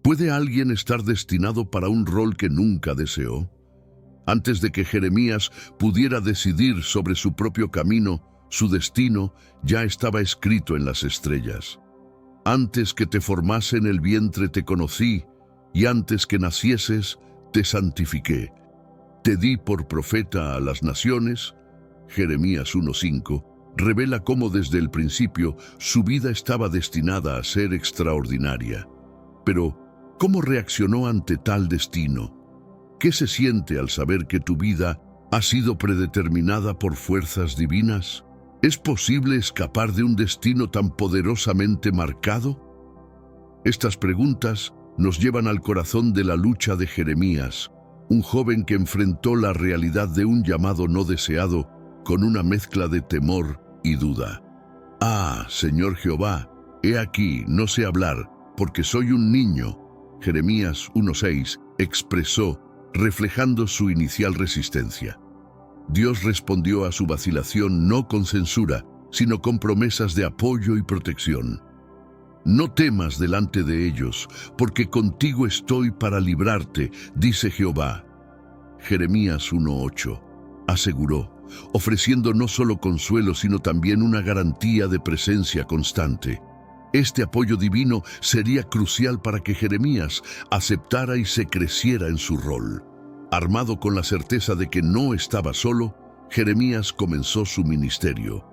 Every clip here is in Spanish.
¿Puede alguien estar destinado para un rol que nunca deseó? Antes de que Jeremías pudiera decidir sobre su propio camino, su destino ya estaba escrito en las estrellas. Antes que te formase en el vientre te conocí, y antes que nacieses te santifiqué. Te di por profeta a las naciones. Jeremías 1:5 revela cómo desde el principio su vida estaba destinada a ser extraordinaria. Pero, ¿cómo reaccionó ante tal destino? ¿Qué se siente al saber que tu vida ha sido predeterminada por fuerzas divinas? ¿Es posible escapar de un destino tan poderosamente marcado? Estas preguntas nos llevan al corazón de la lucha de Jeremías, un joven que enfrentó la realidad de un llamado no deseado con una mezcla de temor y duda. «Ah, Señor Jehová, he aquí, no sé hablar, porque soy un niño», Jeremías 1:6 expresó, reflejando su inicial resistencia. Dios respondió a su vacilación no con censura, sino con promesas de apoyo y protección. «No temas delante de ellos, porque contigo estoy para librarte», dice Jehová. Jeremías 1:8 aseguró, ofreciendo no solo consuelo, sino también una garantía de presencia constante. Este apoyo divino sería crucial para que Jeremías aceptara y se creciera en su rol. Armado con la certeza de que no estaba solo, Jeremías comenzó su ministerio.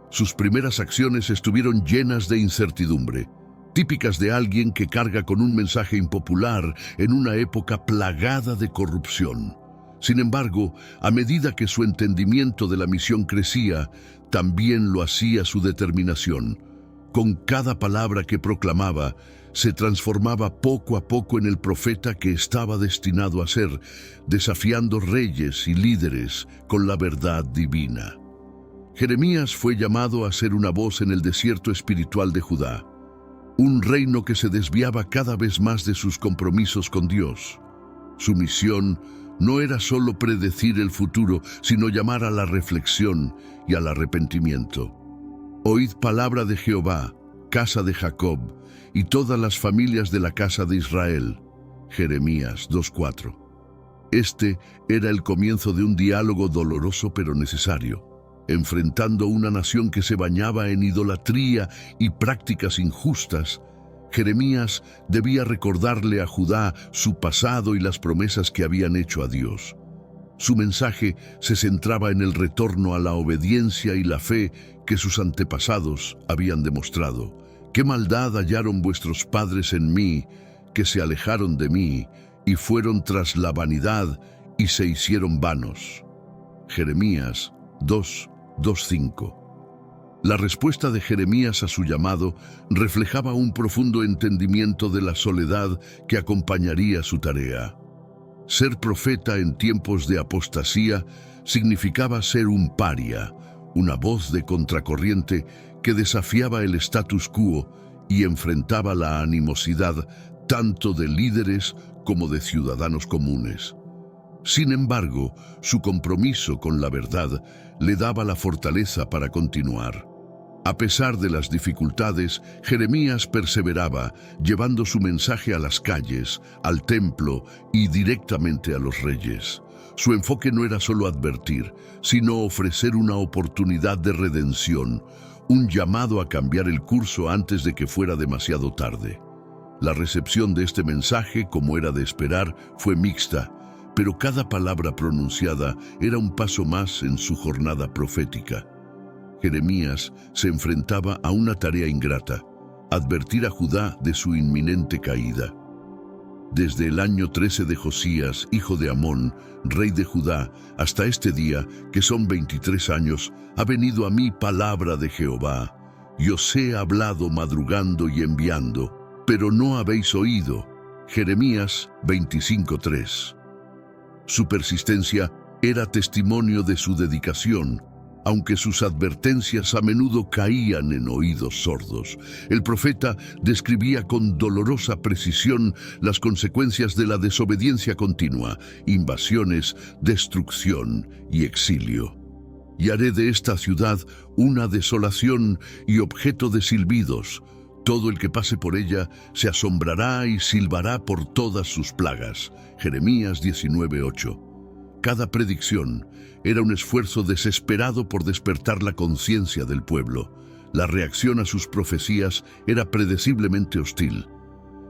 Sus primeras acciones estuvieron llenas de incertidumbre, típicas de alguien que carga con un mensaje impopular en una época plagada de corrupción. Sin embargo, a medida que su entendimiento de la misión crecía, también lo hacía su determinación. Con cada palabra que proclamaba, se transformaba poco a poco en el profeta que estaba destinado a ser, desafiando reyes y líderes con la verdad divina. Jeremías fue llamado a ser una voz en el desierto espiritual de Judá, un reino que se desviaba cada vez más de sus compromisos con Dios. Su misión no era solo predecir el futuro, sino llamar a la reflexión y al arrepentimiento. «Oíd palabra de Jehová, casa de Jacob, y todas las familias de la casa de Israel». Jeremías 2:4. Este era el comienzo de un diálogo doloroso pero necesario. Enfrentando una nación que se bañaba en idolatría y prácticas injustas, Jeremías debía recordarle a Judá su pasado y las promesas que habían hecho a Dios. Su mensaje se centraba en el retorno a la obediencia y la fe que sus antepasados habían demostrado. «¿Qué maldad hallaron vuestros padres en mí, que se alejaron de mí, y fueron tras la vanidad, y se hicieron vanos?» Jeremías 2:5. La respuesta de Jeremías a su llamado reflejaba un profundo entendimiento de la soledad que acompañaría su tarea. Ser profeta en tiempos de apostasía significaba ser un paria, una voz de contracorriente que desafiaba el status quo y enfrentaba la animosidad tanto de líderes como de ciudadanos comunes. Sin embargo, su compromiso con la verdad le daba la fortaleza para continuar. A pesar de las dificultades, Jeremías perseveraba, llevando su mensaje a las calles, al templo y directamente a los reyes. Su enfoque no era solo advertir, sino ofrecer una oportunidad de redención, un llamado a cambiar el curso antes de que fuera demasiado tarde. La recepción de este mensaje, como era de esperar, fue mixta, pero cada palabra pronunciada era un paso más en su jornada profética. Jeremías se enfrentaba a una tarea ingrata: advertir a Judá de su inminente caída. Desde el año 13 de Josías, hijo de Amón, rey de Judá, hasta este día, que son 23 años, ha venido a mí palabra de Jehová. Yo os he hablado madrugando y enviando, pero no habéis oído. Jeremías 25:3. Su persistencia era testimonio de su dedicación. Aunque sus advertencias a menudo caían en oídos sordos, el profeta describía con dolorosa precisión las consecuencias de la desobediencia continua: invasiones, destrucción y exilio. «Y haré de esta ciudad una desolación y objeto de silbidos. Todo el que pase por ella se asombrará y silbará por todas sus plagas. Jeremías 19:8. Cada predicción era un esfuerzo desesperado por despertar la conciencia del pueblo. La reacción a sus profecías era predeciblemente hostil.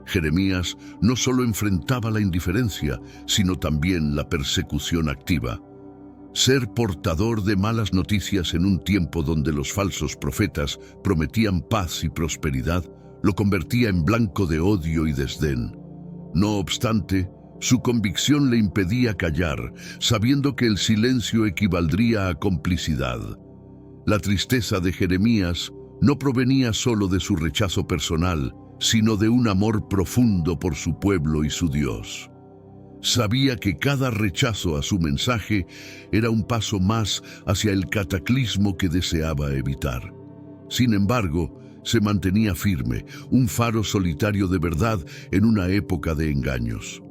Jeremías no solo enfrentaba la indiferencia, sino también la persecución activa. Ser portador de malas noticias en un tiempo donde los falsos profetas prometían paz y prosperidad, lo convertía en blanco de odio y desdén. No obstante, su convicción le impedía callar, sabiendo que el silencio equivaldría a complicidad. La tristeza de Jeremías no provenía solo de su rechazo personal, sino de un amor profundo por su pueblo y su Dios. Sabía que cada rechazo a su mensaje era un paso más hacia el cataclismo que deseaba evitar. Sin embargo, se mantenía firme, un faro solitario de verdad en una época de engaños.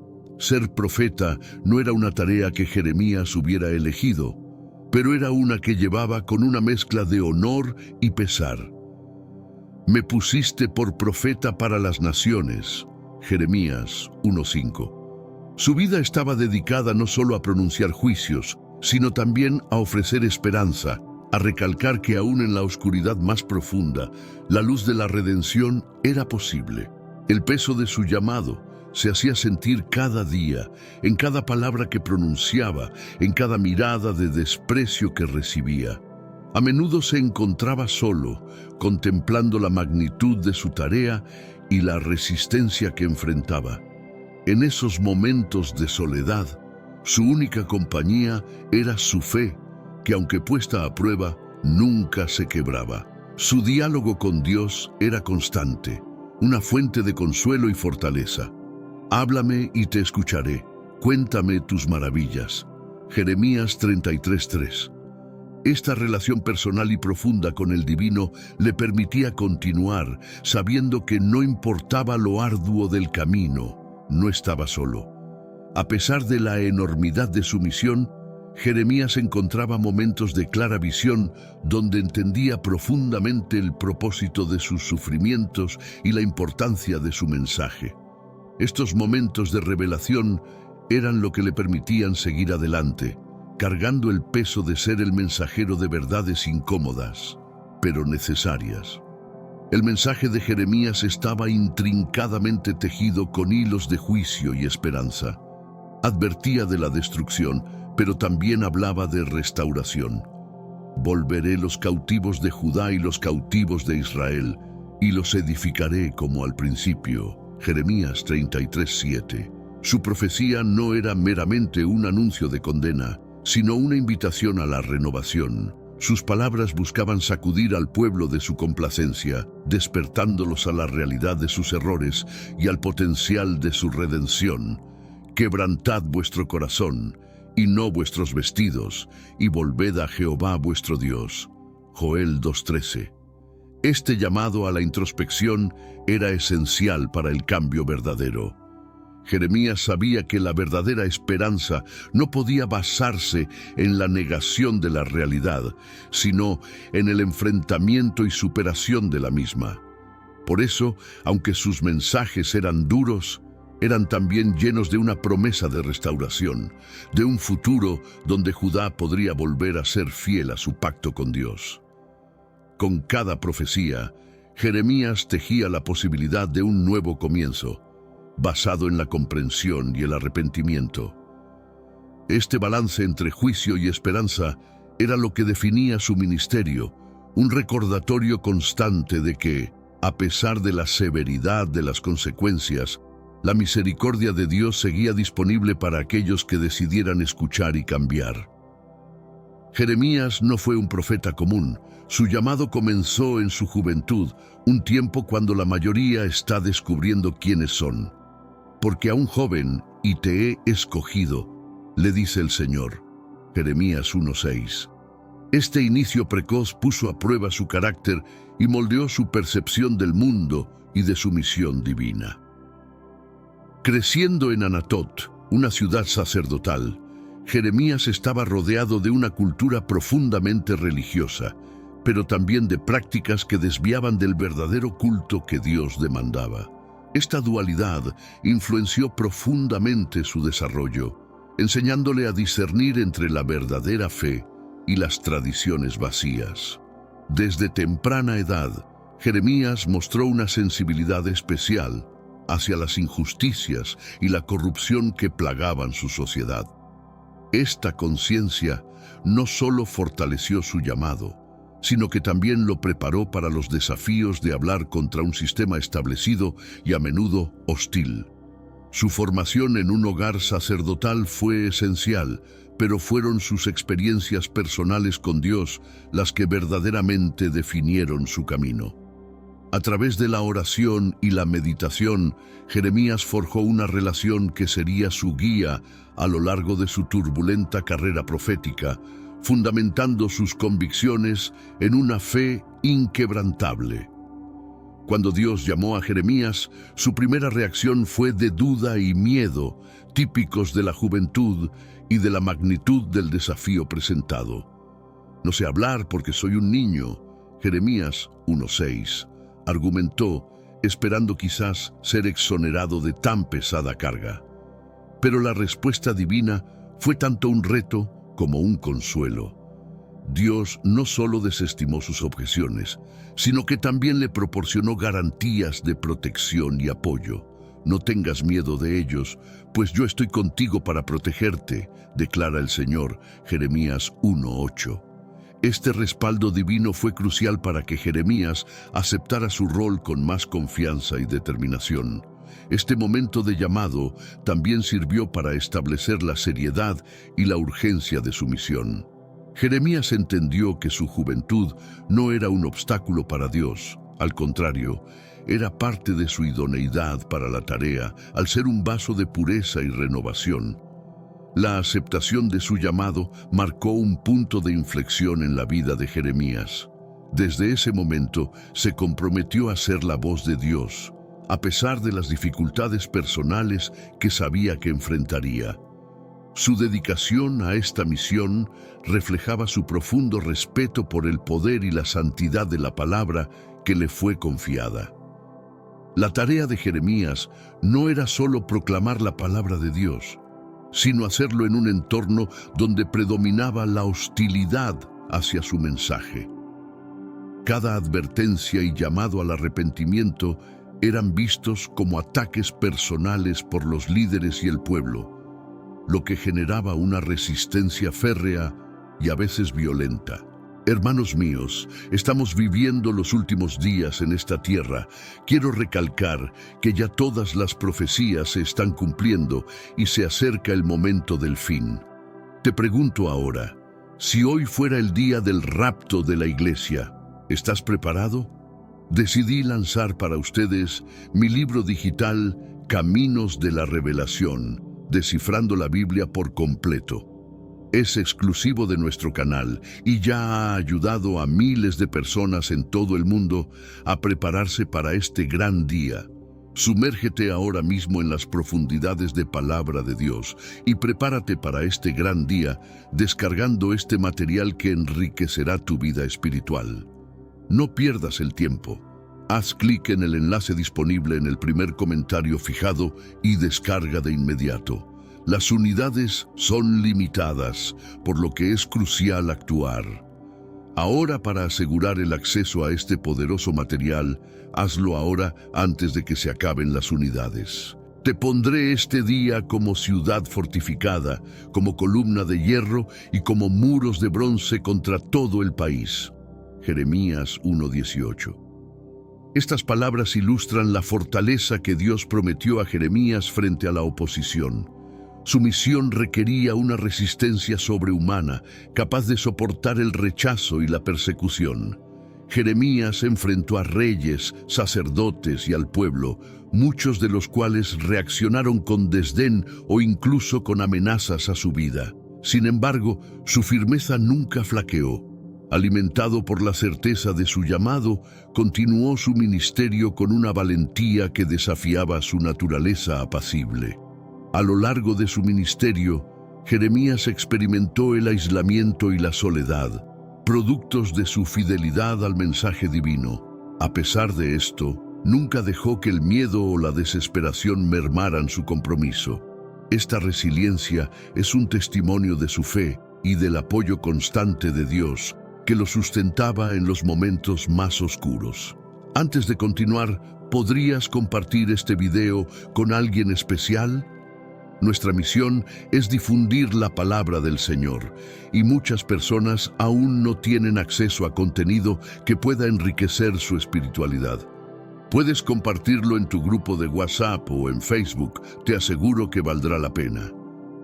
Ser profeta no era una tarea que Jeremías hubiera elegido, pero era una que llevaba con una mezcla de honor y pesar. Me pusiste por profeta para las naciones. Jeremías 1:5. Su vida estaba dedicada no solo a pronunciar juicios, sino también a ofrecer esperanza, a recalcar que aún en la oscuridad más profunda, la luz de la redención era posible. El peso de su llamado se hacía sentir cada día, en cada palabra que pronunciaba, en cada mirada de desprecio que recibía. A menudo se encontraba solo, contemplando la magnitud de su tarea y la resistencia que enfrentaba. En esos momentos de soledad, su única compañía era su fe, que aunque puesta a prueba, nunca se quebraba. Su diálogo con Dios era constante, una fuente de consuelo y fortaleza. Háblame y te escucharé, cuéntame tus maravillas. Jeremías 33:3. Esta relación personal y profunda con el divino le permitía continuar, sabiendo que no importaba lo arduo del camino, no estaba solo. A pesar de la enormidad de su misión, Jeremías encontraba momentos de clara visión donde entendía profundamente el propósito de sus sufrimientos y la importancia de su mensaje. Estos momentos de revelación eran lo que le permitían seguir adelante, cargando el peso de ser el mensajero de verdades incómodas, pero necesarias. El mensaje de Jeremías estaba intrincadamente tejido con hilos de juicio y esperanza. Advertía de la destrucción, pero también hablaba de restauración. Volveré los cautivos de Judá y los cautivos de Israel, y los edificaré como al principio. Jeremías 33:7. Su profecía no era meramente un anuncio de condena, sino una invitación a la renovación. Sus palabras buscaban sacudir al pueblo de su complacencia, despertándolos a la realidad de sus errores y al potencial de su redención. Quebrantad vuestro corazón, y no vuestros vestidos, y volved a Jehová vuestro Dios. Joel 2:13. Este llamado a la introspección era esencial para el cambio verdadero. Jeremías sabía que la verdadera esperanza no podía basarse en la negación de la realidad, sino en el enfrentamiento y superación de la misma. Por eso, aunque sus mensajes eran duros, eran también llenos de una promesa de restauración, de un futuro donde Judá podría volver a ser fiel a su pacto con Dios. Con cada profecía, Jeremías tejía la posibilidad de un nuevo comienzo, basado en la comprensión y el arrepentimiento. Este balance entre juicio y esperanza era lo que definía su ministerio, un recordatorio constante de que, a pesar de la severidad de las consecuencias, la misericordia de Dios seguía disponible para aquellos que decidieran escuchar y cambiar. Jeremías no fue un profeta común. Su llamado comenzó en su juventud, un tiempo cuando la mayoría está descubriendo quiénes son. Porque a un joven, y te he escogido, le dice el Señor. Jeremías 1:6. Este inicio precoz puso a prueba su carácter y moldeó su percepción del mundo y de su misión divina. Creciendo en Anatot, una ciudad sacerdotal, Jeremías estaba rodeado de una cultura profundamente religiosa, pero también de prácticas que desviaban del verdadero culto que Dios demandaba. Esta dualidad influenció profundamente su desarrollo, enseñándole a discernir entre la verdadera fe y las tradiciones vacías. Desde temprana edad, Jeremías mostró una sensibilidad especial hacia las injusticias y la corrupción que plagaban su sociedad. Esta conciencia no solo fortaleció su llamado, sino que también lo preparó para los desafíos de hablar contra un sistema establecido y a menudo hostil. Su formación en un hogar sacerdotal fue esencial, pero fueron sus experiencias personales con Dios las que verdaderamente definieron su camino. A través de la oración y la meditación, Jeremías forjó una relación que sería su guía a lo largo de su turbulenta carrera profética, fundamentando sus convicciones en una fe inquebrantable. Cuando Dios llamó a Jeremías, su primera reacción fue de duda y miedo, típicos de la juventud y de la magnitud del desafío presentado. No sé hablar porque soy un niño, Jeremías 1:6, argumentó, esperando quizás ser exonerado de tan pesada carga. Pero la respuesta divina fue tanto un reto como un consuelo. Dios no solo desestimó sus objeciones, sino que también le proporcionó garantías de protección y apoyo. No tengas miedo de ellos, pues yo estoy contigo para protegerte, declara el Señor, Jeremías 1:8. Este respaldo divino fue crucial para que Jeremías aceptara su rol con más confianza y determinación. Este momento de llamado también sirvió para establecer la seriedad y la urgencia de su misión. Jeremías entendió que su juventud no era un obstáculo para Dios, al contrario, era parte de su idoneidad para la tarea, al ser un vaso de pureza y renovación. La aceptación de su llamado marcó un punto de inflexión en la vida de Jeremías. Desde ese momento se comprometió a ser la voz de Dios, a pesar de las dificultades personales que sabía que enfrentaría. Su dedicación a esta misión reflejaba su profundo respeto por el poder y la santidad de la palabra que le fue confiada. La tarea de Jeremías no era solo proclamar la palabra de Dios, sino hacerlo en un entorno donde predominaba la hostilidad hacia su mensaje. Cada advertencia y llamado al arrepentimiento eran vistos como ataques personales por los líderes y el pueblo, lo que generaba una resistencia férrea y a veces violenta. Hermanos míos, estamos viviendo los últimos días en esta tierra. Quiero recalcar que ya todas las profecías se están cumpliendo y se acerca el momento del fin. Te pregunto ahora, si hoy fuera el día del rapto de la iglesia, ¿estás preparado? Decidí lanzar para ustedes mi libro digital Caminos de la Revelación, descifrando la Biblia por completo. Es exclusivo de nuestro canal y ya ha ayudado a miles de personas en todo el mundo a prepararse para este gran día. Sumérgete ahora mismo en las profundidades de Palabra de Dios y prepárate para este gran día descargando este material que enriquecerá tu vida espiritual. No pierdas el tiempo. Haz clic en el enlace disponible en el primer comentario fijado y descarga de inmediato. Las unidades son limitadas, por lo que es crucial actuar. Ahora, para asegurar el acceso a este poderoso material, hazlo ahora antes de que se acaben las unidades. Te pondré este día como ciudad fortificada, como columna de hierro y como muros de bronce contra todo el país. Jeremías 1:18. Estas palabras ilustran la fortaleza que Dios prometió a Jeremías frente a la oposición. Su misión requería una resistencia sobrehumana, capaz de soportar el rechazo y la persecución. Jeremías enfrentó a reyes, sacerdotes y al pueblo, muchos de los cuales reaccionaron con desdén o incluso con amenazas a su vida. Sin embargo, su firmeza nunca flaqueó. Alimentado por la certeza de su llamado, continuó su ministerio con una valentía que desafiaba su naturaleza apacible. A lo largo de su ministerio, Jeremías experimentó el aislamiento y la soledad. productos de su fidelidad al mensaje divino. A pesar de esto, nunca dejó que el miedo o la desesperación mermaran su compromiso. Esta resiliencia es un testimonio de su fe y del apoyo constante de Dios que lo sustentaba en los momentos más oscuros. Antes de continuar, ¿podrías compartir este video con alguien especial? Nuestra misión es difundir la palabra del Señor, y muchas personas aún no tienen acceso a contenido que pueda enriquecer su espiritualidad. Puedes compartirlo en tu grupo de WhatsApp o en Facebook, te aseguro que valdrá la pena.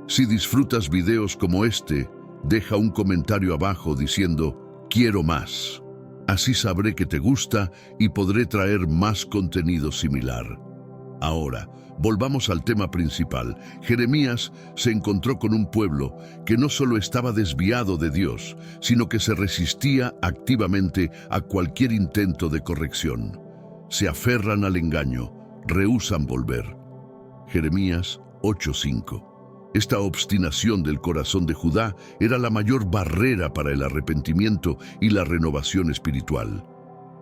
Si disfrutas videos como este, deja un comentario abajo diciendo «Quiero más». Así sabré que te gusta y podré traer más contenido similar. Ahora, volvamos al tema principal. Jeremías se encontró con un pueblo que no solo estaba desviado de Dios, sino que se resistía activamente a cualquier intento de corrección. Se aferran al engaño, rehúsan volver. Jeremías 8:5. Esta obstinación del corazón de Judá era la mayor barrera para el arrepentimiento y la renovación espiritual.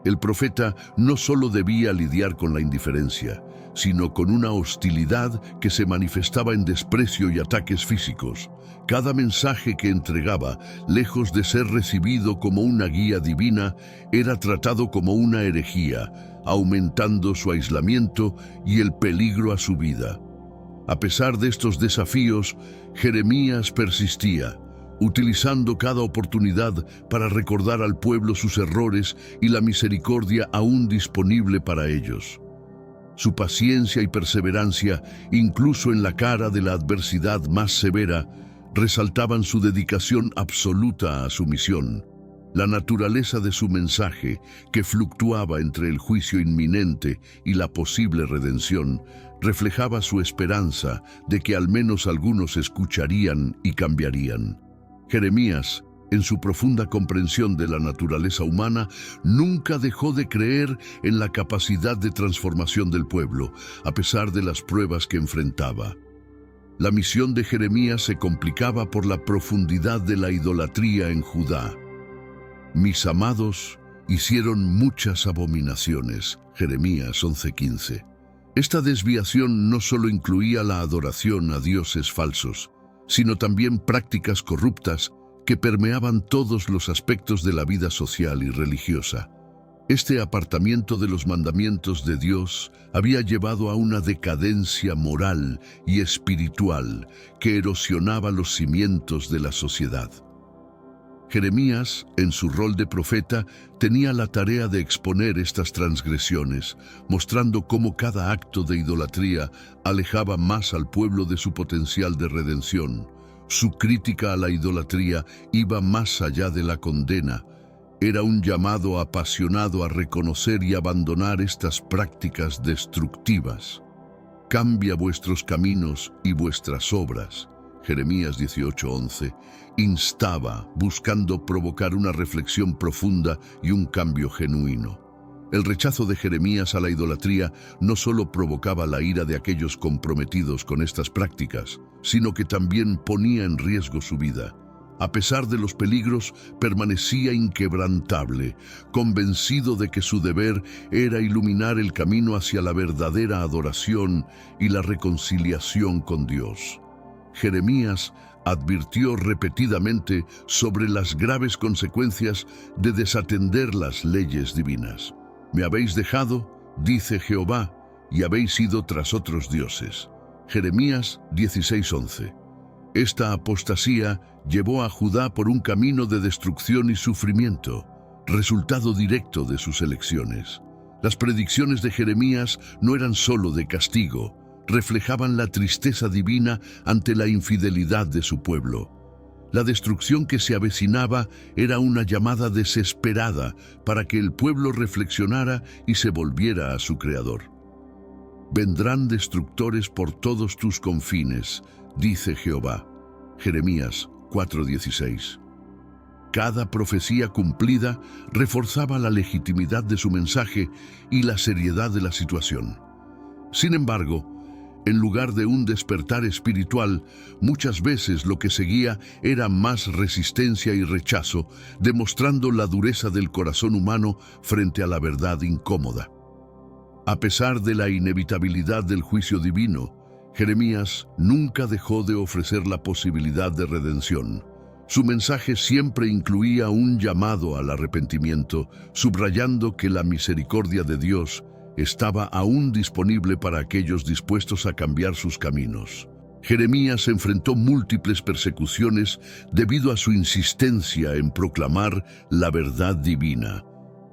El profeta no solo debía lidiar con la indiferencia, sino con una hostilidad que se manifestaba en desprecio y ataques físicos. Cada mensaje que entregaba, lejos de ser recibido como una guía divina, era tratado como una herejía, aumentando su aislamiento y el peligro a su vida. A pesar de estos desafíos, Jeremías persistía, utilizando cada oportunidad para recordar al pueblo sus errores y la misericordia aún disponible para ellos. Su paciencia y perseverancia, incluso en la cara de la adversidad más severa, resaltaban su dedicación absoluta a su misión. La naturaleza de su mensaje, que fluctuaba entre el juicio inminente y la posible redención, reflejaba su esperanza de que al menos algunos escucharían y cambiarían. Jeremías, en su profunda comprensión de la naturaleza humana, nunca dejó de creer en la capacidad de transformación del pueblo, a pesar de las pruebas que enfrentaba. La misión de Jeremías se complicaba por la profundidad de la idolatría en Judá. Mis amados hicieron muchas abominaciones. Jeremías 11:15. Esta desviación no solo incluía la adoración a dioses falsos, sino también prácticas corruptas que permeaban todos los aspectos de la vida social y religiosa. Este apartamiento de los mandamientos de Dios había llevado a una decadencia moral y espiritual que erosionaba los cimientos de la sociedad. Jeremías, en su rol de profeta, tenía la tarea de exponer estas transgresiones, mostrando cómo cada acto de idolatría alejaba más al pueblo de su potencial de redención. Su crítica a la idolatría iba más allá de la condena. Era un llamado apasionado a reconocer y abandonar estas prácticas destructivas. Cambia vuestros caminos y vuestras obras. Jeremías 18:11, instaba, buscando provocar una reflexión profunda y un cambio genuino. El rechazo de Jeremías a la idolatría no solo provocaba la ira de aquellos comprometidos con estas prácticas, sino que también ponía en riesgo su vida. A pesar de los peligros, permanecía inquebrantable, convencido de que su deber era iluminar el camino hacia la verdadera adoración y la reconciliación con Dios. Jeremías advirtió repetidamente sobre las graves consecuencias de desatender las leyes divinas. «Me habéis dejado, dice Jehová, y habéis ido tras otros dioses». Jeremías 16:11. Esta apostasía llevó a Judá por un camino de destrucción y sufrimiento, resultado directo de sus elecciones. Las predicciones de Jeremías no eran solo de castigo, reflejaban la tristeza divina ante la infidelidad de su pueblo. La destrucción que se avecinaba era una llamada desesperada para que el pueblo reflexionara y se volviera a su Creador. «Vendrán destructores por todos tus confines», dice Jehová. Jeremías 4:16. Cada profecía cumplida reforzaba la legitimidad de su mensaje y la seriedad de la situación. Sin embargo, En lugar de un despertar espiritual, muchas veces lo que seguía era más resistencia y rechazo, demostrando la dureza del corazón humano frente a la verdad incómoda. A pesar de la inevitabilidad del juicio divino, Jeremías nunca dejó de ofrecer la posibilidad de redención. Su mensaje siempre incluía un llamado al arrepentimiento, subrayando que la misericordia de Dios estaba aún disponible para aquellos dispuestos a cambiar sus caminos. Jeremías enfrentó múltiples persecuciones debido a su insistencia en proclamar la verdad divina.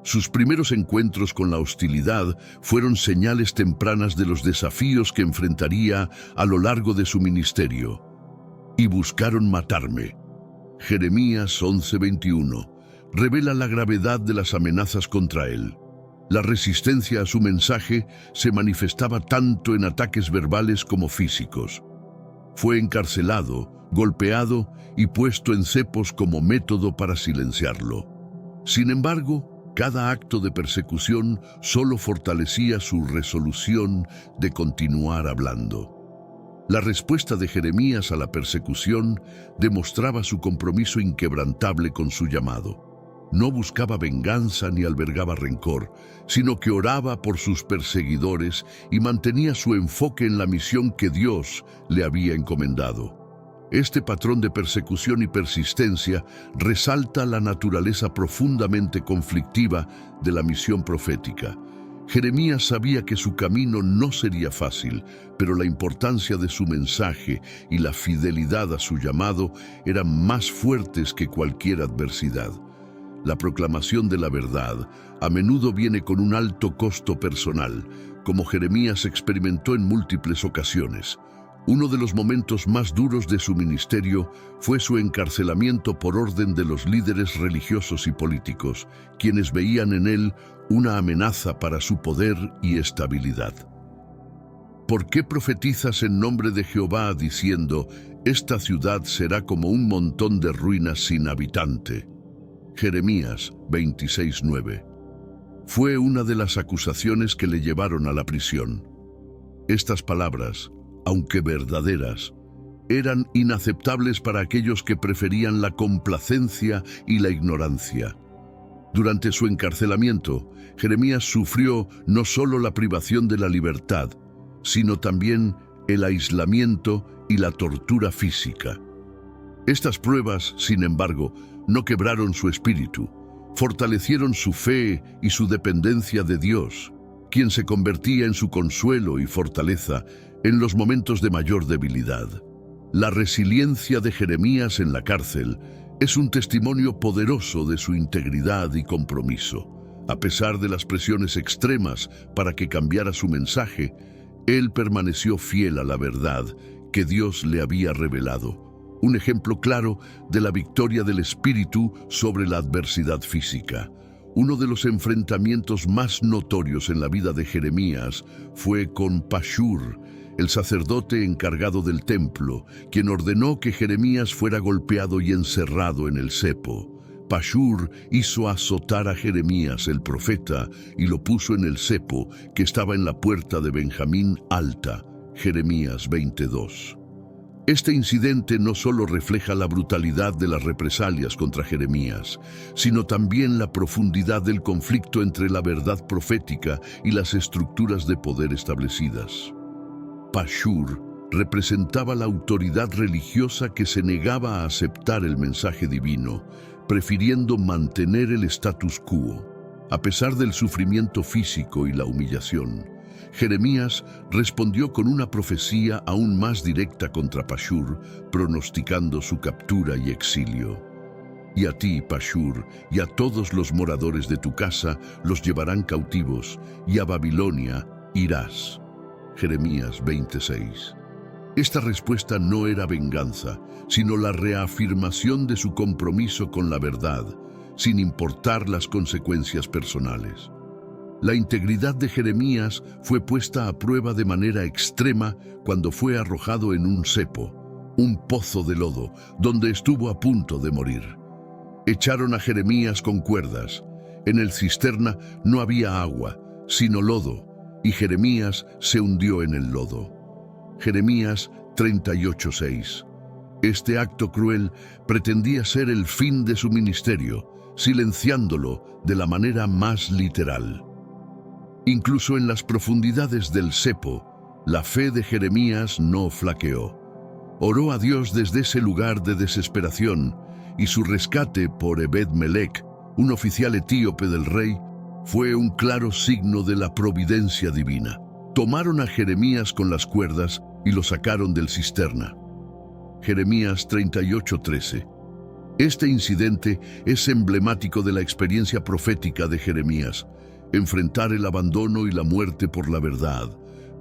Sus primeros encuentros con la hostilidad fueron señales tempranas de los desafíos que enfrentaría a lo largo de su ministerio. Y buscaron matarme. Jeremías 11:21 revela la gravedad de las amenazas contra él. La resistencia a su mensaje se manifestaba tanto en ataques verbales como físicos. Fue encarcelado, golpeado y puesto en cepos como método para silenciarlo. Sin embargo, cada acto de persecución solo fortalecía su resolución de continuar hablando. La respuesta de Jeremías a la persecución demostraba su compromiso inquebrantable con su llamado. No buscaba venganza ni albergaba rencor, sino que oraba por sus perseguidores y mantenía su enfoque en la misión que Dios le había encomendado. Este patrón de persecución y persistencia resalta la naturaleza profundamente conflictiva de la misión profética. Jeremías sabía que su camino no sería fácil, pero la importancia de su mensaje y la fidelidad a su llamado eran más fuertes que cualquier adversidad. La proclamación de la verdad a menudo viene con un alto costo personal, como Jeremías experimentó en múltiples ocasiones. Uno de los momentos más duros de su ministerio fue su encarcelamiento por orden de los líderes religiosos y políticos, quienes veían en él una amenaza para su poder y estabilidad. ¿Por qué profetizas en nombre de Jehová diciendo, esta ciudad será como un montón de ruinas sin habitante? Jeremías 26:9. Fue una de las acusaciones que le llevaron a la prisión. Estas palabras, aunque verdaderas, eran inaceptables para aquellos que preferían la complacencia y la ignorancia. Durante su encarcelamiento, Jeremías sufrió no solo la privación de la libertad, sino también el aislamiento y la tortura física. Estas pruebas, sin embargo, no quebraron su espíritu, fortalecieron su fe y su dependencia de Dios, quien se convertía en su consuelo y fortaleza en los momentos de mayor debilidad. La resiliencia de Jeremías en la cárcel es un testimonio poderoso de su integridad y compromiso. A pesar de las presiones extremas para que cambiara su mensaje, él permaneció fiel a la verdad que Dios le había revelado. Un ejemplo claro de la victoria del espíritu sobre la adversidad física. Uno de los enfrentamientos más notorios en la vida de Jeremías fue con Pashur, el sacerdote encargado del templo, quien ordenó que Jeremías fuera golpeado y encerrado en el cepo. Pashur hizo azotar a Jeremías el profeta y lo puso en el cepo que estaba en la puerta de Benjamín Alta, Jeremías 22. Este incidente no solo refleja la brutalidad de las represalias contra Jeremías, sino también la profundidad del conflicto entre la verdad profética y las estructuras de poder establecidas. Pashur representaba la autoridad religiosa que se negaba a aceptar el mensaje divino, prefiriendo mantener el status quo. A pesar del sufrimiento físico y la humillación, Jeremías respondió con una profecía aún más directa contra Pashur, pronosticando su captura y exilio. Y a ti, Pashur, y a todos los moradores de tu casa los llevarán cautivos, y a Babilonia irás. Jeremías 26. Esta respuesta no era venganza, sino la reafirmación de su compromiso con la verdad, sin importar las consecuencias personales. La integridad de Jeremías fue puesta a prueba de manera extrema cuando fue arrojado en un cepo, un pozo de lodo, donde estuvo a punto de morir. Echaron a Jeremías con cuerdas. En el cisterna no había agua, sino lodo, y Jeremías se hundió en el lodo. Jeremías 38:6. Este acto cruel pretendía ser el fin de su ministerio, silenciándolo de la manera más literal. Incluso en las profundidades del cepo, la fe de Jeremías no flaqueó. Oró a Dios desde ese lugar de desesperación, y su rescate por Ebed-Melech, un oficial etíope del rey, fue un claro signo de la providencia divina. Tomaron a Jeremías con las cuerdas y lo sacaron del cisterna. Jeremías 38:13. Este incidente es emblemático de la experiencia profética de Jeremías: enfrentar el abandono y la muerte por la verdad,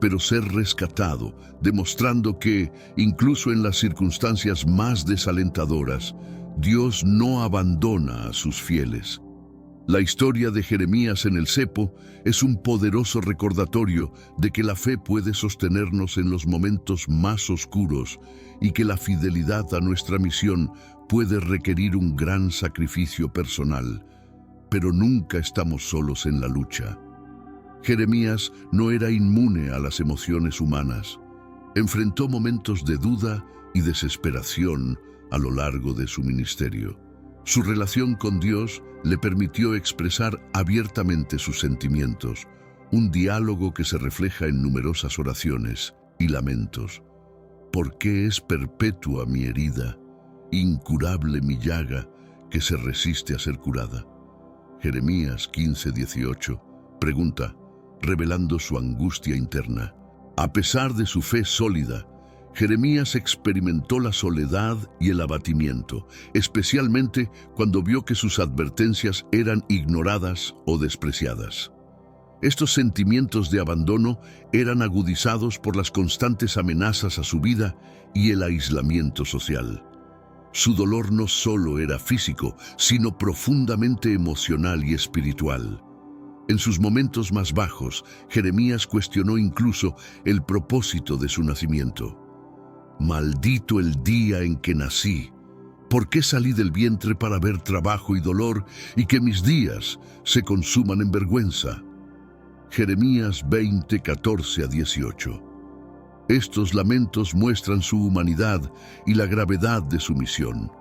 pero ser rescatado, demostrando que, incluso en las circunstancias más desalentadoras, Dios no abandona a sus fieles. La historia de Jeremías en el cepo es un poderoso recordatorio de que la fe puede sostenernos en los momentos más oscuros y que la fidelidad a nuestra misión puede requerir un gran sacrificio personal. Pero nunca estamos solos en la lucha. Jeremías no era inmune a las emociones humanas. Enfrentó momentos de duda y desesperación a lo largo de su ministerio. Su relación con Dios le permitió expresar abiertamente sus sentimientos, un diálogo que se refleja en numerosas oraciones y lamentos. ¿Por qué es perpetua mi herida, incurable mi llaga que se resiste a ser curada? Jeremías 15:18 pregunta, revelando su angustia interna. A pesar de su fe sólida, Jeremías experimentó la soledad y el abatimiento, especialmente cuando vio que sus advertencias eran ignoradas o despreciadas. Estos sentimientos de abandono eran agudizados por las constantes amenazas a su vida y el aislamiento social. Su dolor no solo era físico, sino profundamente emocional y espiritual. En sus momentos más bajos, Jeremías cuestionó incluso el propósito de su nacimiento. Maldito el día en que nací. ¿Por qué salí del vientre para ver trabajo y dolor y que mis días se consuman en vergüenza? Jeremías 20:14-18. Estos lamentos muestran su humanidad y la gravedad de su misión.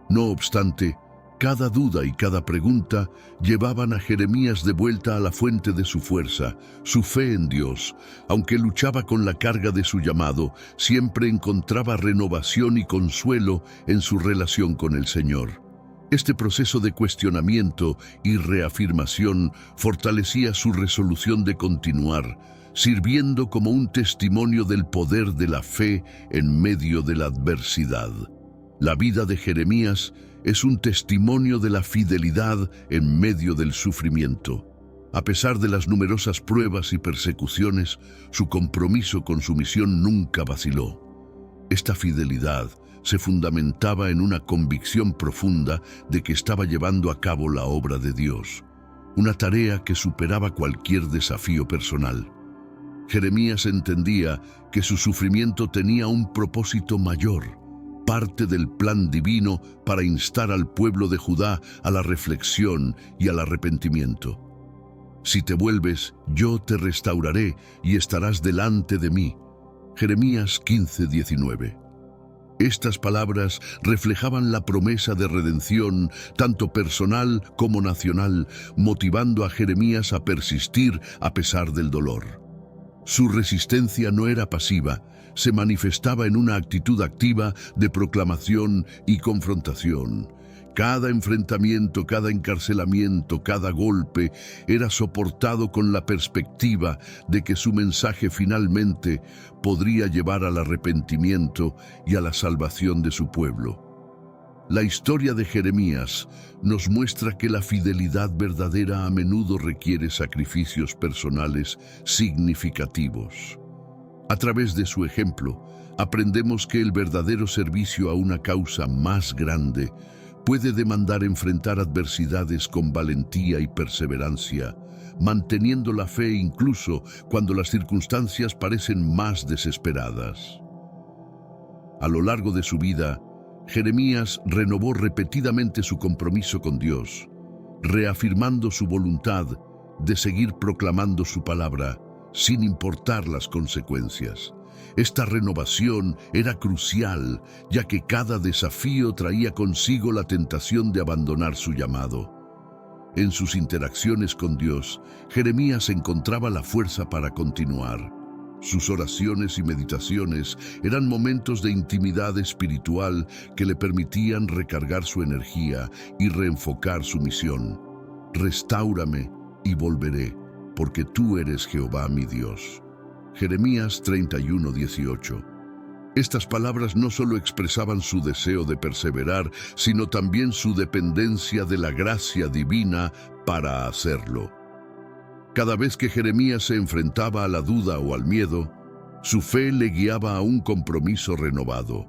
No obstante, cada duda y cada pregunta llevaban a Jeremías de vuelta a la fuente de su fuerza, su fe en Dios. Aunque luchaba con la carga de su llamado, siempre encontraba renovación y consuelo en su relación con el Señor. Este proceso de cuestionamiento y reafirmación fortalecía su resolución de continuar, sirviendo como un testimonio del poder de la fe en medio de la adversidad. La vida de Jeremías es un testimonio de la fidelidad en medio del sufrimiento. A pesar de las numerosas pruebas y persecuciones, su compromiso con su misión nunca vaciló. Esta fidelidad se fundamentaba en una convicción profunda de que estaba llevando a cabo la obra de Dios, una tarea que superaba cualquier desafío personal. Jeremías entendía que su sufrimiento tenía un propósito mayor, parte del plan divino para instar al pueblo de Judá a la reflexión y al arrepentimiento. Si te vuelves, yo te restauraré y estarás delante de mí. Jeremías 15:19. Estas palabras reflejaban la promesa de redención, tanto personal como nacional, motivando a Jeremías a persistir a pesar del dolor. Su resistencia no era pasiva, se manifestaba en una actitud activa de proclamación y confrontación. Cada enfrentamiento, cada encarcelamiento, cada golpe era soportado con la perspectiva de que su mensaje finalmente podría llevar al arrepentimiento y a la salvación de su pueblo. La historia de Jeremías nos muestra que la fidelidad verdadera a menudo requiere sacrificios personales significativos. A través de su ejemplo, aprendemos que el verdadero servicio a una causa más grande puede demandar enfrentar adversidades con valentía y perseverancia, manteniendo la fe incluso cuando las circunstancias parecen más desesperadas. A lo largo de su vida, Jeremías renovó repetidamente su compromiso con Dios, reafirmando su voluntad de seguir proclamando su palabra sin importar las consecuencias. Esta renovación era crucial, ya que cada desafío traía consigo la tentación de abandonar su llamado. En sus interacciones con Dios, Jeremías encontraba la fuerza para continuar. Sus oraciones y meditaciones eran momentos de intimidad espiritual que le permitían recargar su energía y reenfocar su misión. Restáurame y volveré, porque tú eres Jehová mi Dios. Jeremías 31:18. Estas palabras no solo expresaban su deseo de perseverar, sino también su dependencia de la gracia divina para hacerlo. Cada vez que Jeremías se enfrentaba a la duda o al miedo, su fe le guiaba a un compromiso renovado.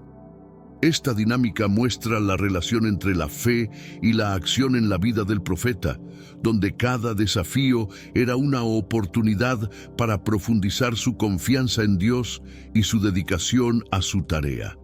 Esta dinámica muestra la relación entre la fe y la acción en la vida del profeta, donde cada desafío era una oportunidad para profundizar su confianza en Dios y su dedicación a su tarea.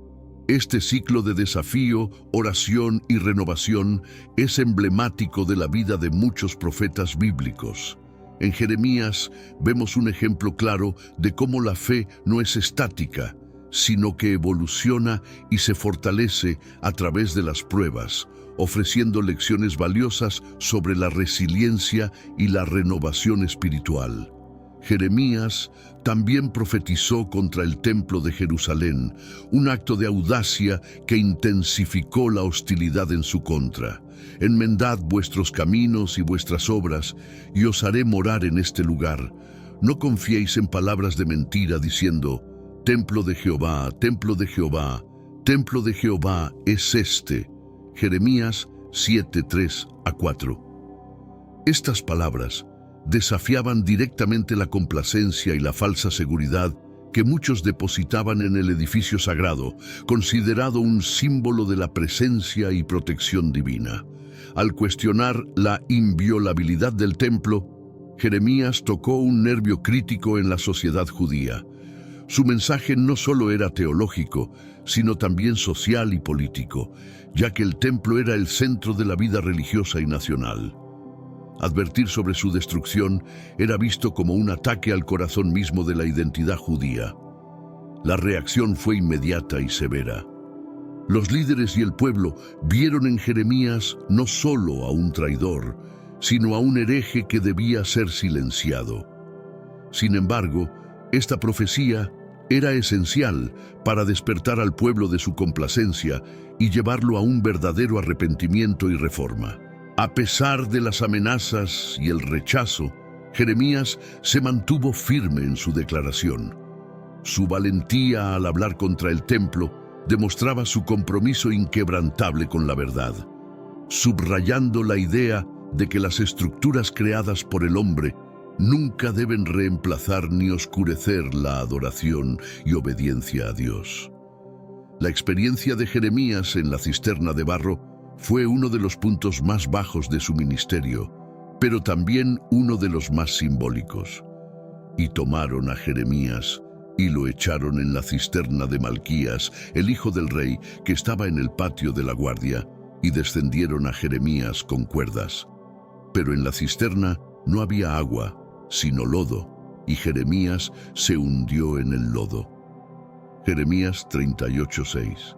Este ciclo de desafío, oración y renovación es emblemático de la vida de muchos profetas bíblicos. En Jeremías vemos un ejemplo claro de cómo la fe no es estática, sino que evoluciona y se fortalece a través de las pruebas, ofreciendo lecciones valiosas sobre la resiliencia y la renovación espiritual. Jeremías también profetizó contra el templo de Jerusalén, un acto de audacia que intensificó la hostilidad en su contra. Enmendad vuestros caminos y vuestras obras, y os haré morar en este lugar. No confiéis en palabras de mentira diciendo: Templo de Jehová, templo de Jehová, templo de Jehová es este. Jeremías 7:3-4. Estas palabras desafiaban directamente la complacencia y la falsa seguridad que muchos depositaban en el edificio sagrado, considerado un símbolo de la presencia y protección divina. Al cuestionar la inviolabilidad del templo, Jeremías tocó un nervio crítico en la sociedad judía. Su mensaje no solo era teológico, sino también social y político, ya que el templo era el centro de la vida religiosa y nacional. Advertir sobre su destrucción era visto como un ataque al corazón mismo de la identidad judía. La reacción fue inmediata y severa. Los líderes y el pueblo vieron en Jeremías no solo a un traidor, sino a un hereje que debía ser silenciado. Sin embargo, esta profecía era esencial para despertar al pueblo de su complacencia y llevarlo a un verdadero arrepentimiento y reforma. A pesar de las amenazas y el rechazo, Jeremías se mantuvo firme en su declaración. Su valentía al hablar contra el templo demostraba su compromiso inquebrantable con la verdad, subrayando la idea de que las estructuras creadas por el hombre nunca deben reemplazar ni oscurecer la adoración y obediencia a Dios. La experiencia de Jeremías en la cisterna de barro fue uno de los puntos más bajos de su ministerio, pero también uno de los más simbólicos. Y tomaron a Jeremías y lo echaron en la cisterna de Malquías, el hijo del rey, que estaba en el patio de la guardia, y descendieron a Jeremías con cuerdas. Pero en la cisterna no había agua, sino lodo, y Jeremías se hundió en el lodo. Jeremías 38:6.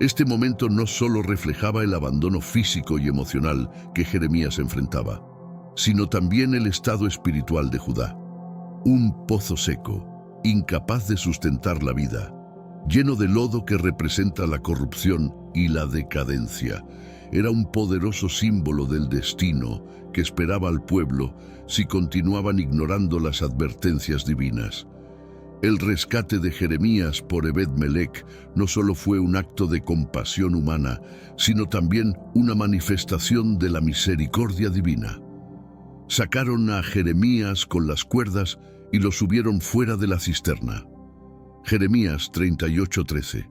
Este momento no solo reflejaba el abandono físico y emocional que Jeremías enfrentaba, sino también el estado espiritual de Judá. Un pozo seco, incapaz de sustentar la vida, lleno de lodo que representa la corrupción y la decadencia. Era un poderoso símbolo del destino que esperaba al pueblo si continuaban ignorando las advertencias divinas. El rescate de Jeremías por Ebed-Melech no solo fue un acto de compasión humana, sino también una manifestación de la misericordia divina. Sacaron a Jeremías con las cuerdas y lo subieron fuera de la cisterna. Jeremías 38:13.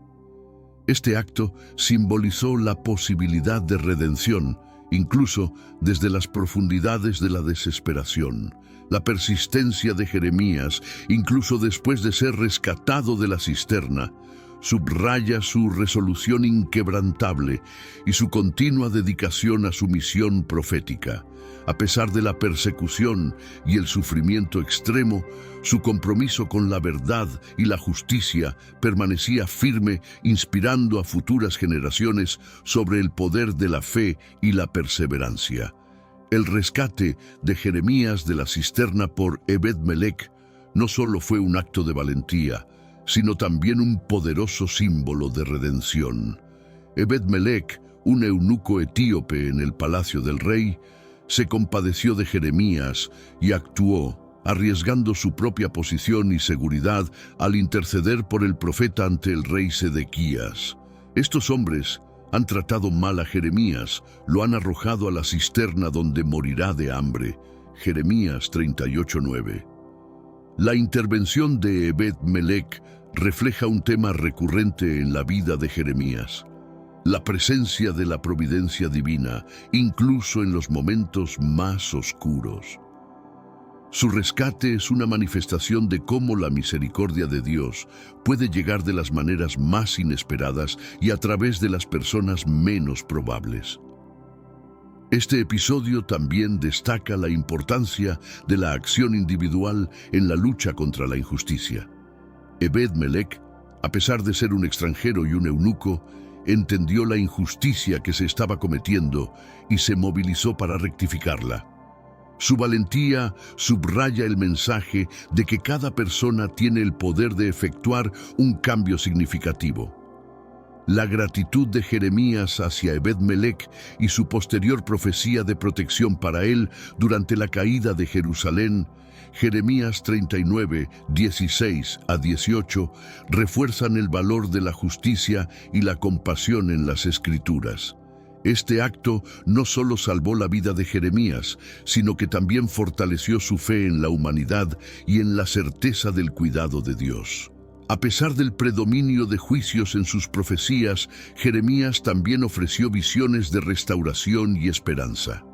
Este acto simbolizó la posibilidad de redención, incluso desde las profundidades de la desesperación. La persistencia de Jeremías, incluso después de ser rescatado de la cisterna, subraya su resolución inquebrantable y su continua dedicación a su misión profética. A pesar de la persecución y el sufrimiento extremo, su compromiso con la verdad y la justicia permanecía firme, inspirando a futuras generaciones sobre el poder de la fe y la perseverancia. El rescate de Jeremías de la cisterna por Ebed-Melech no solo fue un acto de valentía, sino también un poderoso símbolo de redención. Ebed-Melech, un eunuco etíope en el palacio del rey, se compadeció de Jeremías y actuó, arriesgando su propia posición y seguridad al interceder por el profeta ante el rey Sedequías. Estos hombres han tratado mal a Jeremías, lo han arrojado a la cisterna donde morirá de hambre. Jeremías 38:9. La intervención de Ebed-Melech refleja un tema recurrente en la vida de Jeremías: la presencia de la providencia divina, incluso en los momentos más oscuros. Su rescate es una manifestación de cómo la misericordia de Dios puede llegar de las maneras más inesperadas y a través de las personas menos probables. Este episodio también destaca la importancia de la acción individual en la lucha contra la injusticia. Ebed-Melech, a pesar de ser un extranjero y un eunuco, entendió la injusticia que se estaba cometiendo y se movilizó para rectificarla. Su valentía subraya el mensaje de que cada persona tiene el poder de efectuar un cambio significativo. La gratitud de Jeremías hacia Ebed-Melech y su posterior profecía de protección para él durante la caída de Jerusalén, Jeremías 39, 16 a 18, refuerzan el valor de la justicia y la compasión en las Escrituras. Este acto no solo salvó la vida de Jeremías, sino que también fortaleció su fe en la humanidad y en la certeza del cuidado de Dios. A pesar del predominio de juicios en sus profecías, Jeremías también ofreció visiones de restauración y esperanza.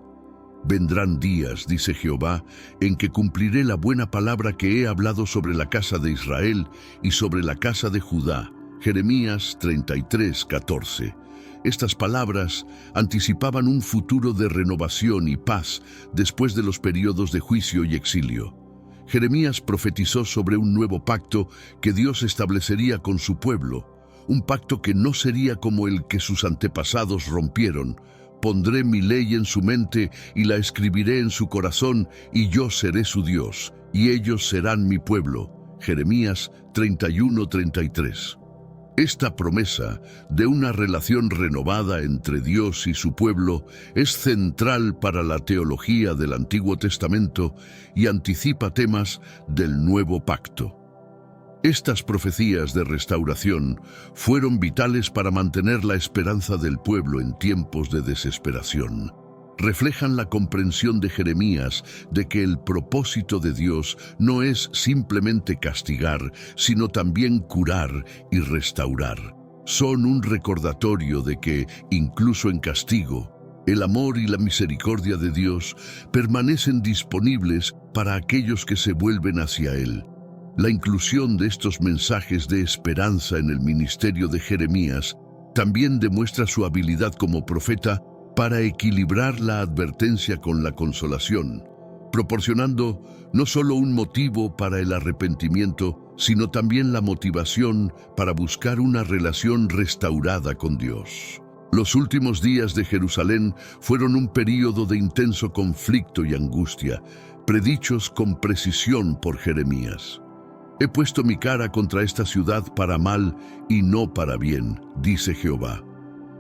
Vendrán días, dice Jehová, en que cumpliré la buena palabra que he hablado sobre la casa de Israel y sobre la casa de Judá. Jeremías 33, 14. Estas palabras anticipaban un futuro de renovación y paz después de los periodos de juicio y exilio. Jeremías profetizó sobre un nuevo pacto que Dios establecería con su pueblo, un pacto que no sería como el que sus antepasados rompieron. Pondré mi ley en su mente y la escribiré en su corazón, y yo seré su Dios, y ellos serán mi pueblo. Jeremías 31:33. Esta promesa de una relación renovada entre Dios y su pueblo es central para la teología del Antiguo Testamento y anticipa temas del Nuevo Pacto. Estas profecías de restauración fueron vitales para mantener la esperanza del pueblo en tiempos de desesperación. Reflejan la comprensión de Jeremías de que el propósito de Dios no es simplemente castigar, sino también curar y restaurar. Son un recordatorio de que, incluso en castigo, el amor y la misericordia de Dios permanecen disponibles para aquellos que se vuelven hacia Él. La inclusión de estos mensajes de esperanza en el ministerio de Jeremías también demuestra su habilidad como profeta para equilibrar la advertencia con la consolación, proporcionando no solo un motivo para el arrepentimiento, sino también la motivación para buscar una relación restaurada con Dios. Los últimos días de Jerusalén fueron un período de intenso conflicto y angustia, predichos con precisión por Jeremías. He puesto mi cara contra esta ciudad para mal y no para bien, dice Jehová.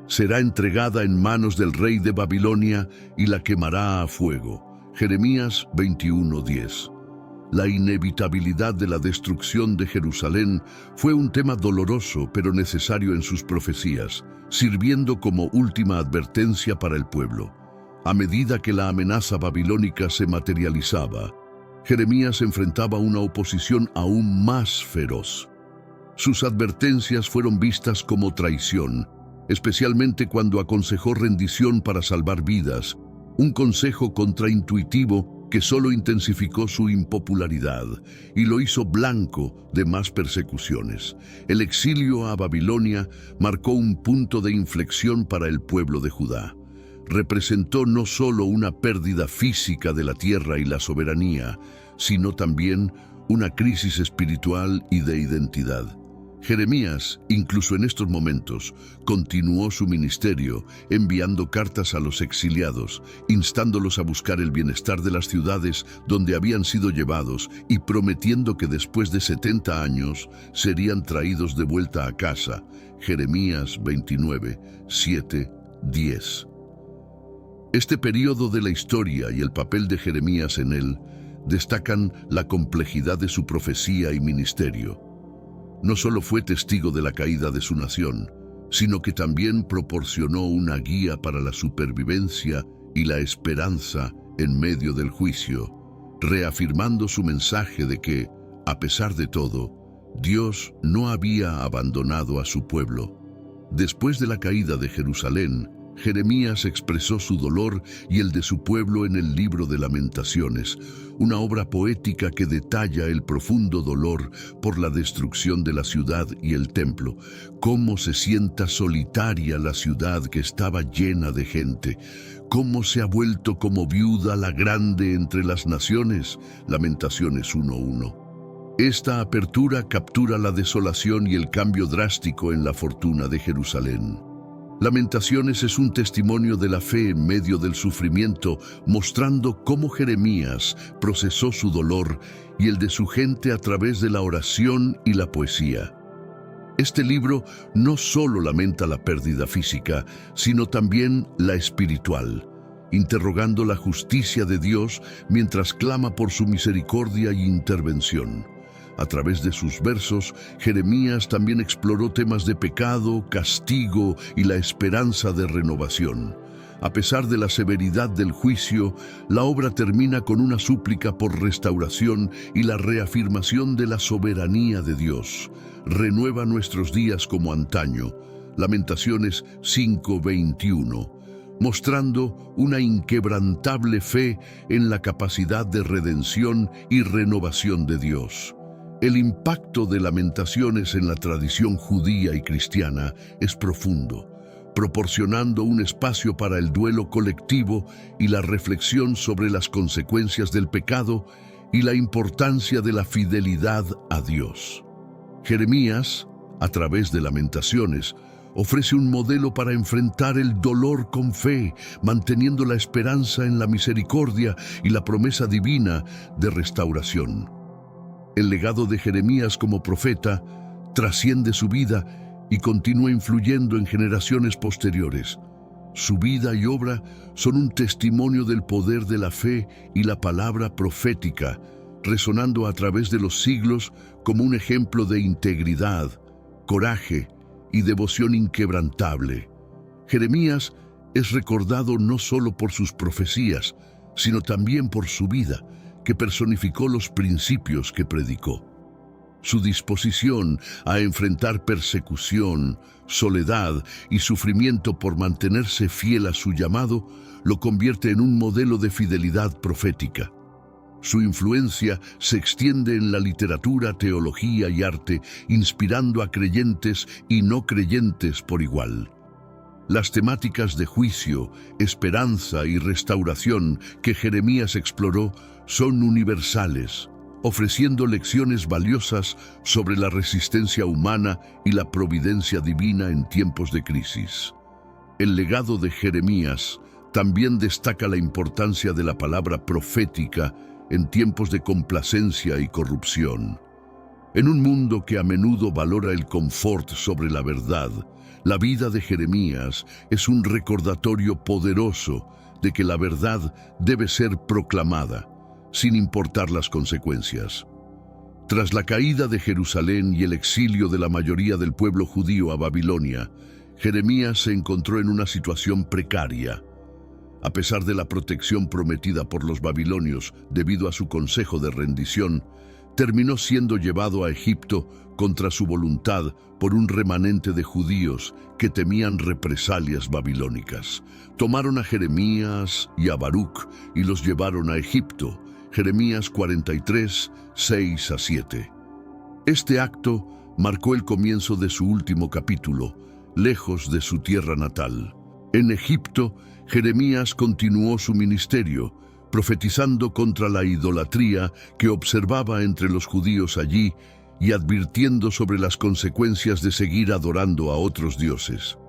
Será entregada en manos del rey de Babilonia y la quemará a fuego. Jeremías 21:10. La inevitabilidad de la destrucción de Jerusalén fue un tema doloroso pero necesario en sus profecías, sirviendo como última advertencia para el pueblo. A medida que la amenaza babilónica se materializaba, Jeremías enfrentaba una oposición aún más feroz. Sus advertencias fueron vistas como traición, especialmente cuando aconsejó rendición para salvar vidas, un consejo contraintuitivo que solo intensificó su impopularidad y lo hizo blanco de más persecuciones. El exilio a Babilonia marcó un punto de inflexión para el pueblo de Judá. Representó no solo una pérdida física de la tierra y la soberanía, sino también una crisis espiritual y de identidad. Jeremías, incluso en estos momentos, continuó su ministerio, enviando cartas a los exiliados, instándolos a buscar el bienestar de las ciudades donde habían sido llevados y prometiendo que después de 70 años serían traídos de vuelta a casa. Jeremías 29, 7, 10. Este periodo de la historia y el papel de Jeremías en él destacan la complejidad de su profecía y ministerio. No solo fue testigo de la caída de su nación, sino que también proporcionó una guía para la supervivencia y la esperanza en medio del juicio, reafirmando su mensaje de que, a pesar de todo, Dios no había abandonado a su pueblo. Después de la caída de Jerusalén, Jeremías expresó su dolor y el de su pueblo en el libro de Lamentaciones, una obra poética que detalla el profundo dolor por la destrucción de la ciudad y el templo, cómo se sienta solitaria la ciudad que estaba llena de gente, cómo se ha vuelto como viuda la grande entre las naciones. Lamentaciones 1:1. Esta apertura captura la desolación y el cambio drástico en la fortuna de Jerusalén. Lamentaciones es un testimonio de la fe en medio del sufrimiento, mostrando cómo Jeremías procesó su dolor y el de su gente a través de la oración y la poesía. Este libro no solo lamenta la pérdida física, sino también la espiritual, interrogando la justicia de Dios mientras clama por su misericordia y intervención. A través de sus versos, Jeremías también exploró temas de pecado, castigo y la esperanza de renovación. A pesar de la severidad del juicio, la obra termina con una súplica por restauración y la reafirmación de la soberanía de Dios. Renueva nuestros días como antaño. Lamentaciones 5:21. Mostrando una inquebrantable fe en la capacidad de redención y renovación de Dios. El impacto de Lamentaciones en la tradición judía y cristiana es profundo, proporcionando un espacio para el duelo colectivo y la reflexión sobre las consecuencias del pecado y la importancia de la fidelidad a Dios. Jeremías, a través de Lamentaciones, ofrece un modelo para enfrentar el dolor con fe, manteniendo la esperanza en la misericordia y la promesa divina de restauración. El legado de Jeremías como profeta trasciende su vida y continúa influyendo en generaciones posteriores. Su vida y obra son un testimonio del poder de la fe y la palabra profética, resonando a través de los siglos como un ejemplo de integridad, coraje y devoción inquebrantable. Jeremías es recordado no solo por sus profecías, sino también por su vida, que personificó los principios que predicó. Su disposición a enfrentar persecución, soledad y sufrimiento por mantenerse fiel a su llamado lo convierte en un modelo de fidelidad profética. Su influencia se extiende en la literatura, teología y arte, inspirando a creyentes y no creyentes por igual. Las temáticas de juicio, esperanza y restauración que Jeremías exploró son universales, ofreciendo lecciones valiosas sobre la resistencia humana y la providencia divina en tiempos de crisis. El legado de Jeremías también destaca la importancia de la palabra profética en tiempos de complacencia y corrupción. En un mundo que a menudo valora el confort sobre la verdad, la vida de Jeremías es un recordatorio poderoso de que la verdad debe ser proclamada, sin importar las consecuencias. Tras la caída de Jerusalén y el exilio de la mayoría del pueblo judío a Babilonia, Jeremías se encontró en una situación precaria. A pesar de la protección prometida por los babilonios debido a su consejo de rendición, terminó siendo llevado a Egipto contra su voluntad por un remanente de judíos que temían represalias babilónicas. Tomaron a Jeremías y a Baruc y los llevaron a Egipto. Jeremías 43, 6 a 7. Este acto marcó el comienzo de su último capítulo, lejos de su tierra natal. En Egipto, Jeremías continuó su ministerio, profetizando contra la idolatría que observaba entre los judíos allí y advirtiendo sobre las consecuencias de seguir adorando a otros dioses.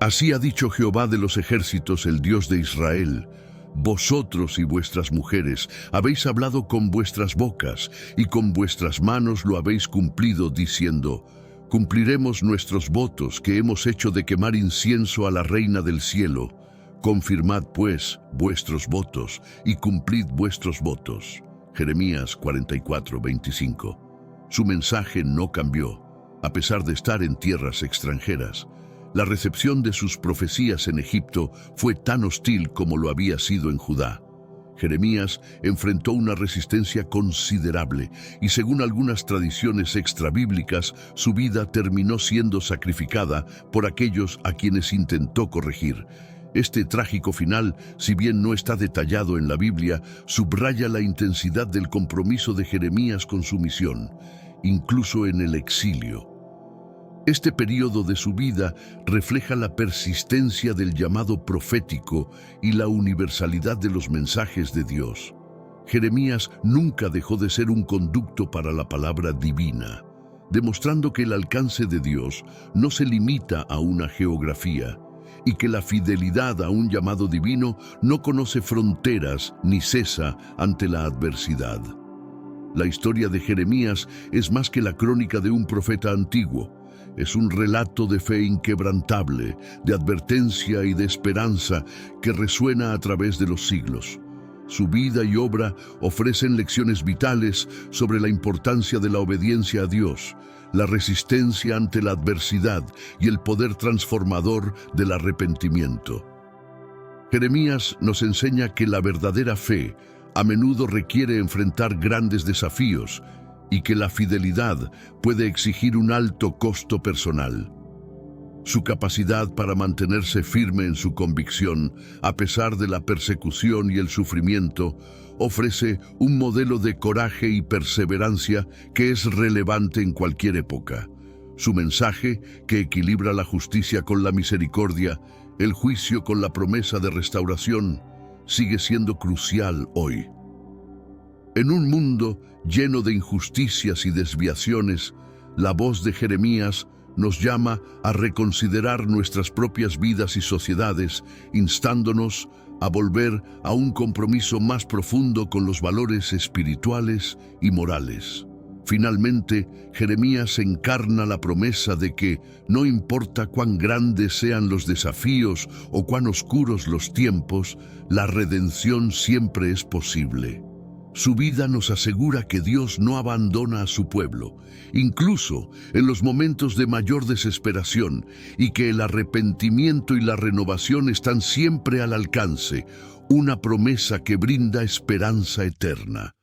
Así ha dicho Jehová de los ejércitos, el Dios de Israel: vosotros y vuestras mujeres habéis hablado con vuestras bocas, y con vuestras manos lo habéis cumplido, diciendo: cumpliremos nuestros votos que hemos hecho de quemar incienso a la Reina del cielo. Confirmad pues vuestros votos y cumplid vuestros votos. Jeremías 44, 25. Su mensaje no cambió, a pesar de estar en tierras extranjeras. La recepción de sus profecías en Egipto fue tan hostil como lo había sido en Judá. Jeremías enfrentó una resistencia considerable y, según algunas tradiciones extrabíblicas, su vida terminó siendo sacrificada por aquellos a quienes intentó corregir. Este trágico final, si bien no está detallado en la Biblia, subraya la intensidad del compromiso de Jeremías con su misión, incluso en el exilio. Este período de su vida refleja la persistencia del llamado profético y la universalidad de los mensajes de Dios. Jeremías nunca dejó de ser un conducto para la palabra divina, demostrando que el alcance de Dios no se limita a una geografía y que la fidelidad a un llamado divino no conoce fronteras ni cesa ante la adversidad. La historia de Jeremías es más que la crónica de un profeta antiguo. Es un relato de fe inquebrantable, de advertencia y de esperanza que resuena a través de los siglos. Su vida y obra ofrecen lecciones vitales sobre la importancia de la obediencia a Dios, la resistencia ante la adversidad y el poder transformador del arrepentimiento. Jeremías nos enseña que la verdadera fe a menudo requiere enfrentar grandes desafíos y que la fidelidad puede exigir un alto costo personal. Su capacidad para mantenerse firme en su convicción, a pesar de la persecución y el sufrimiento, ofrece un modelo de coraje y perseverancia que es relevante en cualquier época. Su mensaje, que equilibra la justicia con la misericordia, el juicio con la promesa de restauración, sigue siendo crucial hoy. En un mundo lleno de injusticias y desviaciones, la voz de Jeremías nos llama a reconsiderar nuestras propias vidas y sociedades, instándonos a volver a un compromiso más profundo con los valores espirituales y morales. Finalmente, Jeremías encarna la promesa de que, no importa cuán grandes sean los desafíos o cuán oscuros los tiempos, la redención siempre es posible. Su vida nos asegura que Dios no abandona a su pueblo, incluso en los momentos de mayor desesperación, y que el arrepentimiento y la renovación están siempre al alcance, una promesa que brinda esperanza eterna.